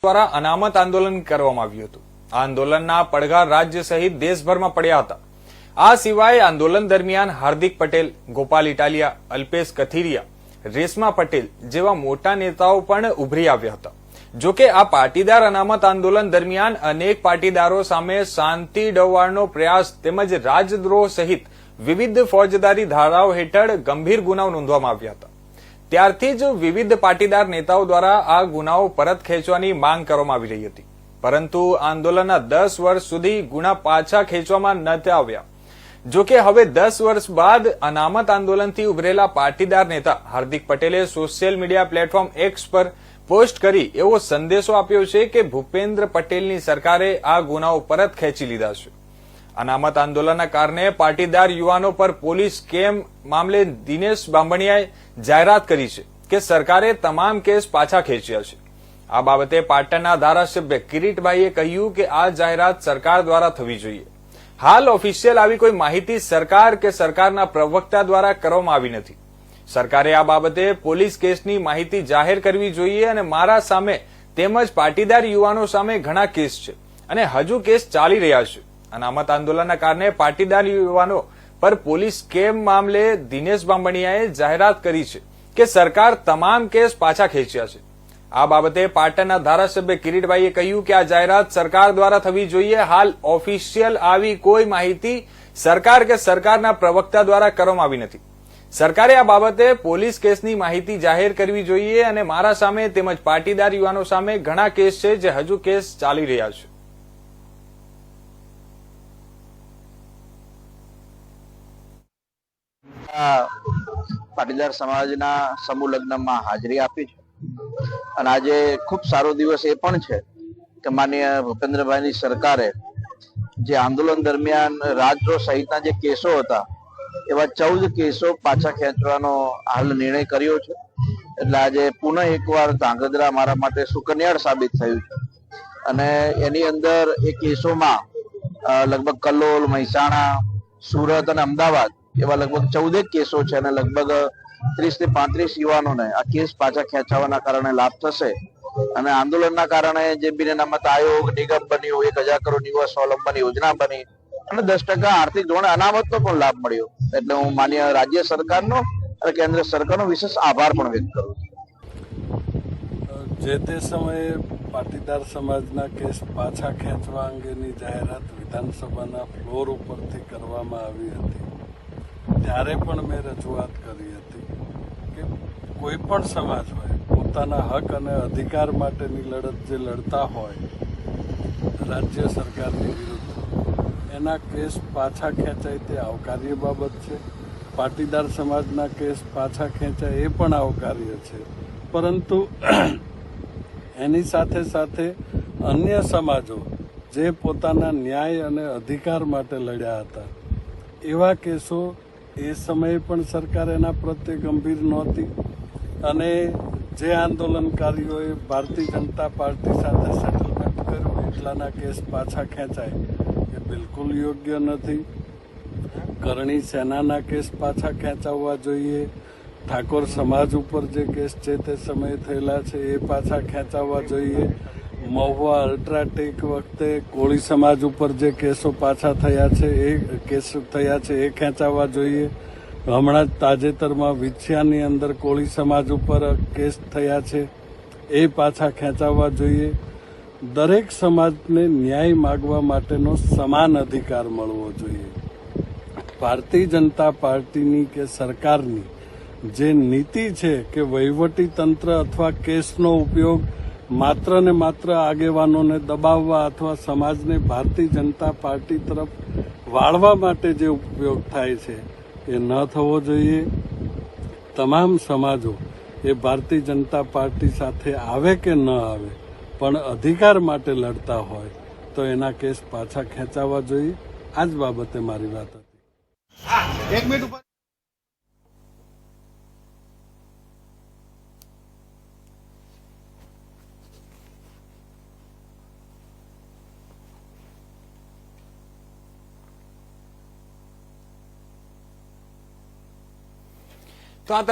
દ્વારા અનામત આંદોલન કરવામાં આવ્યું હતું। આ આંદોલનના પડઘા રાજ્ય સહિત દેશભરમાં પડ્યા હતા। આ સિવાય આંદોલન દરમિયાન હાર્દિક પટેલ, ગોપાલ ઇટાલિયા, અલ્પેશ કથિરિયા, રેશમા પટેલ જેવા મોટા નેતાઓ પણ ઉભરી આવ્યા હતા। જો કે આ પાટીદાર અનામત આંદોલન દરમિયાન અનેક પાટીદારો સામે શાંતિ ડહોળવાનો પ્રયાસ તેમજ રાજદ્રોહ સહિત વિવિધ ફોજદારી ધારાઓ હેઠળ ગંભીર ગુનાઓ નોંધવામાં આવ્યા હતા। ત્યારથી જ વિવિધ પાટીદાર નેતાઓ દ્વારા આ ગુનાઓ પરત ખેંચવાની માંગ કરવામાં આવી રહી હતી, પરંતુ આંદોલનના 10 વર્ષ સુધી ગુના પાછા ખેંચવામાં નથી આવ્યા। જો કે હવે 10 વર્ષ બાદ અનામત આંદોલનથી ઉભરેલા પાટીદાર નેતા હાર્દિક પટેલે સોશિયલ મીડિયા પ્લેટફોર્મ એક્સ પર પોસ્ટ કરી એવો સંદેશો આપ્યો છે કે ભૂપેન્દ્ર પટેલની સરકારે આ ગુનાઓ પરત ખેંચી લીધા છે। અનામત આંદોલનના કારણે પાટીદાર યુવાનો પર પોલીસ સ્કેમ મામલે દિનેશ બાંભણિયાએ જાહેરાત કરી છે કે સરકારે તમામ કેસ પાછા ખેંચ્યા છે। આ બાબતે પાટણના ધારાસભ્ય કિરીટભાઈએ કહ્યું કે આ જાહેરાત સરકાર દ્વારા થવી જોઈએ। હાલ ઓફિશિયલ આવી કોઈ માહિતી સરકાર કે સરકારના પ્રવક્તા દ્વારા કરવામાં આવી નથી। સરકારે આ બાબતે પોલીસ કેસની માહિતી જાહેર કરવી જોઈએ અને મારા સામે તેમજ પાટીદાર યુવાનો સામે ઘણા કેસ છે અને હજુ કેસ ચાલી રહ્યા છે। અનામત આંદોલનના કારણે પાટીદાર યુવાનો પર પોલીસ સ્કેમ મામલે દિનેશ બાંભણિયાએ જાહેરાત કરી છે કે સરકાર તમામ કેસ પાછા ખેંચ્યા છે। આ બાબતે પાટણના ધારાસભ્ય કિરીટભાઈએ કહ્યું કે આ જાહેરાત સરકાર દ્વારા થવી જોઈએ। હાલ ઓફિશિયલ આવી કોઈ માહિતી સરકાર કે સરકારના પ્રવક્તા દ્વારા કરવામાં આવી નથી। સરકારે આ બાબતે પોલીસ કેસની માહિતી જાહેર કરવી જોઈએ અને મારા સામે તેમજ પાટીદાર યુવાનો સામે ઘણા કેસ છે જે હજુ કેસ ચાલી રહ્યા છે। પાટીદાર સમાજના સમૂહ લગ્નમાં હાજરી આપી છે અને આજે ખૂબ સારો દિવસ એ પણ છે કે માનનીય ભૂપેન્દ્રભાઈની સરકારે જે આંદોલન દરમિયાન રાજદ્રોહ સહિતના જે કેસો હતા એવા 14 કેસો પાછા ખેંચવાનો હાલ નિર્ણય કર્યો છે। એટલે આજે પુનઃ એકવાર ધાંગધ્રા મારા માટે સુકન્યાળ સાબિત થયું છે અને એની અંદર એ કેસોમાં લગભગ કલોલ, મહેસાણા, સુરત અને અમદાવાદ એવા લગભગ 14 કેસો છે અને લગભગ 30 થી 35 યુવાનોને આ કેસ પાછા ખેંચવાના કારણે લાભ થશે અને આંદોલનના કારણે જે બિન અનામત આયોગ નિગમ બન્યું, 1000 કરોડ યુવા સ્વાવલંબન યોજના બની અને 10% આર્થિક ધોરણે અનામતનો પણ લાભ મળ્યો। એટલે હું માન્ય રાજ્ય સરકારનો અને કેન્દ્ર સરકારનો વિશેષ આભાર પણ વ્યક્ત કરું છું। જે તે સમયે પાટીદાર સમાજના કેસ પાછા ખેંચવા અંગેની જાહેરાત વિધાનસભાના ફ્લોર ઉપરથી કરવામાં આવી હતી ત્યારે પણ મેં રજૂઆત કરી હતી કે કોઈ પણ સમાજ હોય પોતાના હક અને અધિકાર માટેની લડત જે લડતા હોય રાજ્ય સરકારની વિરુદ્ધ એના કેસ પાછા ખેંચાય તે આવકાર્ય બાબત છે। પાટીદાર સમાજના કેસ પાછા ખેંચાય એ પણ આવકાર્ય છે, પરંતુ એની સાથે સાથે અન્ય સમાજો જે પોતાના ન્યાય અને અધિકાર માટે લડ્યા હતા એવા કેસો એ સમયે પણ સરકાર એના પ્રત્યે ગંભીર નહોતી અને જે આંદોલનકારીઓએ ભારતીય જનતા પાર્ટી સાથે સેટલમેન્ટ કર્યું એટલાના કેસ પાછા ખેંચાય એ બિલકુલ યોગ્ય નથી। કરણી સેનાના કેસ પાછા ખેંચાવવા જોઈએ। ઠાકોર સમાજ ઉપર જે કેસ છે તે સમયે થયેલા છે એ પાછા ખેંચાવવા જોઈએ। મહુવા અલ્ટ્રાટેક વખતે કોળી સમાજ ઉપર જે કેસો પાછા થયા છે એ ખેંચાવવા જોઈએ। હમણાં જ તાજેતરમાં વિછિયાની અંદર કોળી સમાજ ઉપર કેસ થયા છે એ પાછા ખેંચાવવા જોઈએ। દરેક સમાજને ન્યાય માગવા માટેનો સમાન અધિકાર મળવો જોઈએ। ભારતીય જનતા પાર્ટીની કે સરકારની જે નીતિ છે કે વહીવટી તંત્ર અથવા કેસનો ઉપયોગ માત્ર ને માત્ર આગેવાનોને દબાવવા અથવા સમાજને ભારતીય જનતા પાર્ટી તરફ વાળવા માટે જે ઉપયોગ થાય છે એ ન થવો જોઈએ। તમામ સમાજો એ ભારતીય જનતા પાર્ટી સાથે આવે કે ન આવે પણ અધિકાર માટે લડતા હોય તો એના કેસ પાછા ખેંચાવવા જોઈએ। આ જ બાબતે મારી વાત હતી।